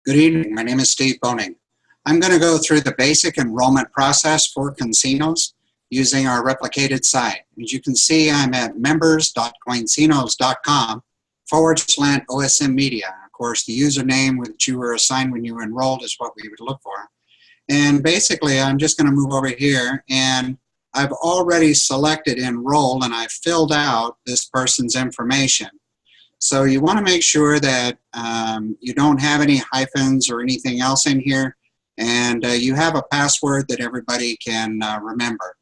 Good evening. My name is Steve Boehning. I'm going to go through the basic enrollment process for Coincinos using our replicated site. As you can see, I'm at members.coincinos.com/OSM media. Of course, the username which you were assigned when you enrolled is what we would look for. And basically, I'm just going to move over here, and I've already selected Enroll, and I've filled out this person's information. So you want to make sure that you don't have any hyphens or anything else in here, and you have a password that everybody can remember.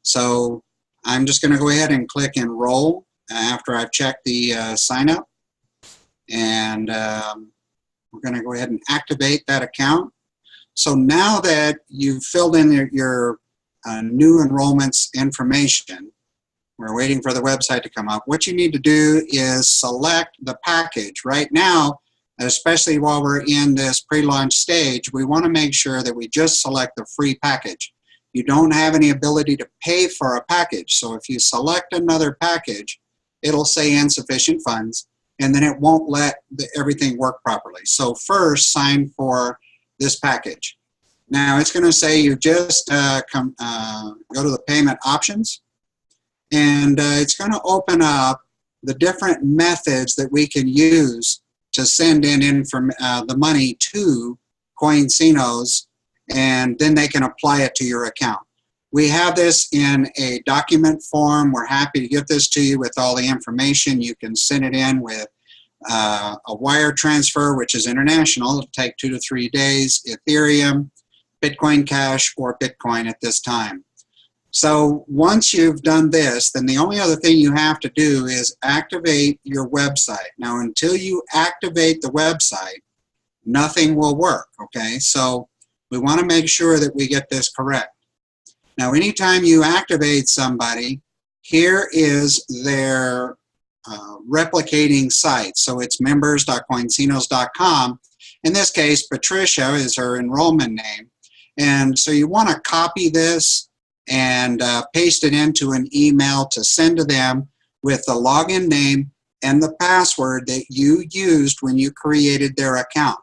So I'm just going to go ahead and click Enroll after I've checked the sign up, and we're going to go ahead and activate that account. So now that you've filled in your new enrollments information, we're waiting for the website to come up. What you need to do is select the package. Right now, especially while we're in this pre-launch stage, we want to make sure that we just select the free package. You don't have any ability to pay for a package. So if you select another package, it'll say insufficient funds, and then it won't let everything work properly. So first, sign for this package. Now it's going to say you just go to the payment options, and it's going to open up the different methods that we can use to send in the money to Coincinos, and then they can apply it to your account. We have this in a document form. We're happy to give this to you with all the information. You can send it in with a wire transfer, which is international. It'll take 2 to 3 days, Ethereum, Bitcoin Cash, or Bitcoin at this time. So once you've done this, then the only other thing you have to do is activate your website. Now, until you activate the website, nothing will work, okay? So we want to make sure that we get this correct. Now, anytime you activate somebody, here is their replicating site. So it's members.coincinos.com. In this case, Patricia is her enrollment name. And so you want to copy this and paste it into an email to send to them with the login name and the password that you used when you created their account,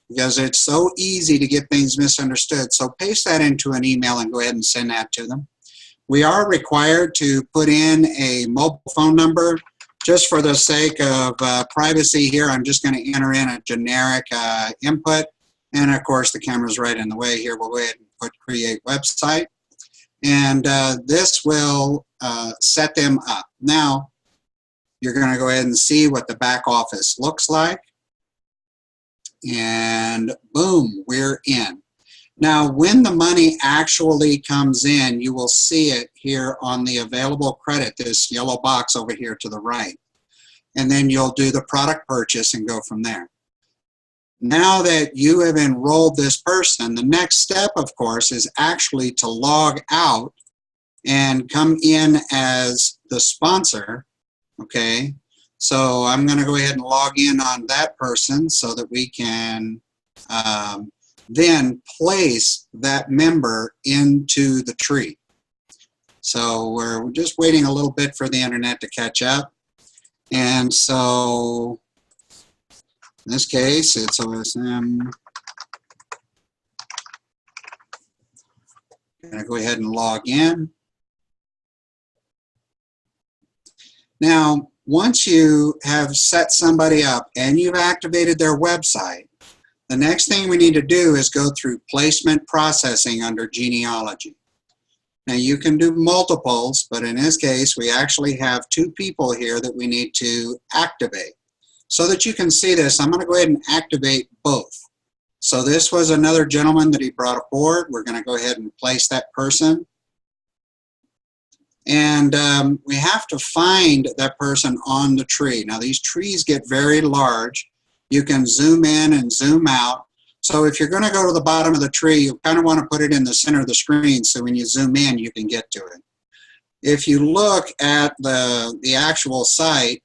because it's so easy to get things misunderstood. So paste that into an email and go ahead and send that to them. We are required to put in a mobile phone number. Just for the sake of privacy here, I'm just going to enter in a generic input. And of course, the camera's right in the way here. We'll go ahead and put create website. And this will set them up. Now, you're going to go ahead and see what the back office looks like. And boom, we're in. Now, when the money actually comes in, you will see it here on the available credit, this yellow box over here to the right. And then you'll do the product purchase and go from there. Now that you have enrolled this person, the next step, of course, is actually to log out and come in as the sponsor, okay? So I'm going to go ahead and log in on that person so that we can then place that member into the tree. So we're just waiting a little bit for the internet to catch up. And so in this case, it's OSM. I'm going to go ahead and log in. Now, once you have set somebody up and you've activated their website, the next thing we need to do is go through placement processing under genealogy. Now, you can do multiples, but in this case, we actually have 2 people here that we need to activate. So that you can see this, I'm going to go ahead and activate both. So this was another gentleman that he brought aboard. We're going to go ahead and place that person. And we have to find that person on the tree. Now, these trees get very large. You can zoom in and zoom out. So if you're going to go to the bottom of the tree, you kind of want to put it in the center of the screen so when you zoom in, you can get to it. If you look at the actual site,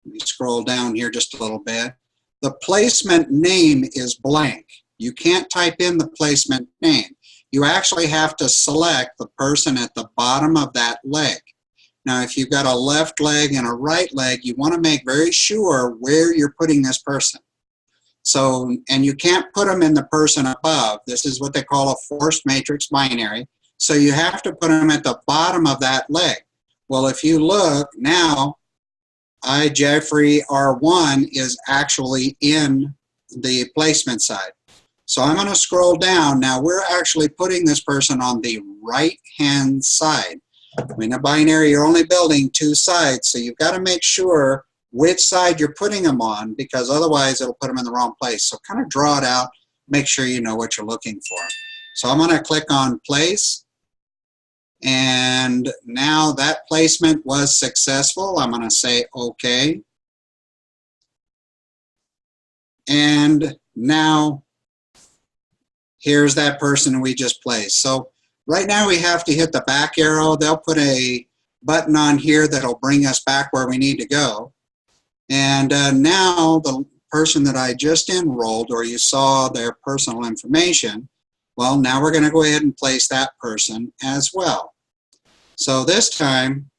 let me scroll down here just a little bit. The placement name is blank. You can't type in the placement name. You actually have to select the person at the bottom of that leg. Now, if you've got a left leg and a right leg, you want to make very sure where you're putting this person. So, and you can't put them in the person above. This is what they call a forced matrix binary. So you have to put them at the bottom of that leg. Well, if you look now, I, Jeffrey R1 is actually in the placement side. So I'm going to scroll down. Now we're actually putting this person on the right-hand side. In a binary, you're only building two sides, so you've got to make sure which side you're putting them on, because otherwise it'll put them in the wrong place. So kind of draw it out, make sure you know what you're looking for. So I'm going to click on place, and now that placement was successful. I'm going to say OK. And now here's that person we just placed. So right now we have to hit the back arrow. They'll put a button on here that'll bring us back where we need to go. And now the person that I just enrolled, or you saw their personal information, well, now we're going to go ahead and place that person as well. So this time,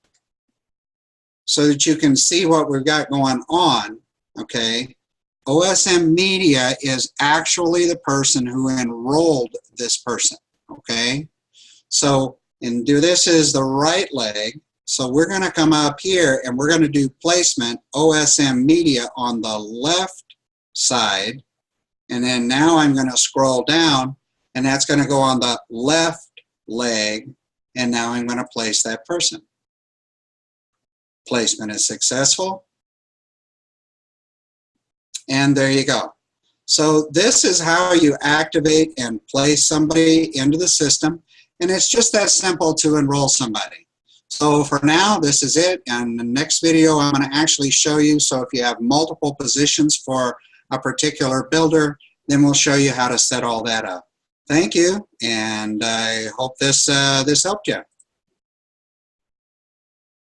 so that you can see what we've got going on, okay, OSM Media is actually the person who enrolled this person, okay? So, and this is the right leg. So we're going to come up here and we're going to do placement OSM Media on the left side. And then now I'm going to scroll down, and that's going to go on the left leg. And now I'm going to place that person. Placement is successful. And there you go. So this is how you activate and place somebody into the system. And it's just that simple to enroll somebody. So for now, this is it. And the next video, I'm going to actually show you. So if you have multiple positions for a particular builder, then we'll show you how to set all that up. Thank you, and I hope this helped you.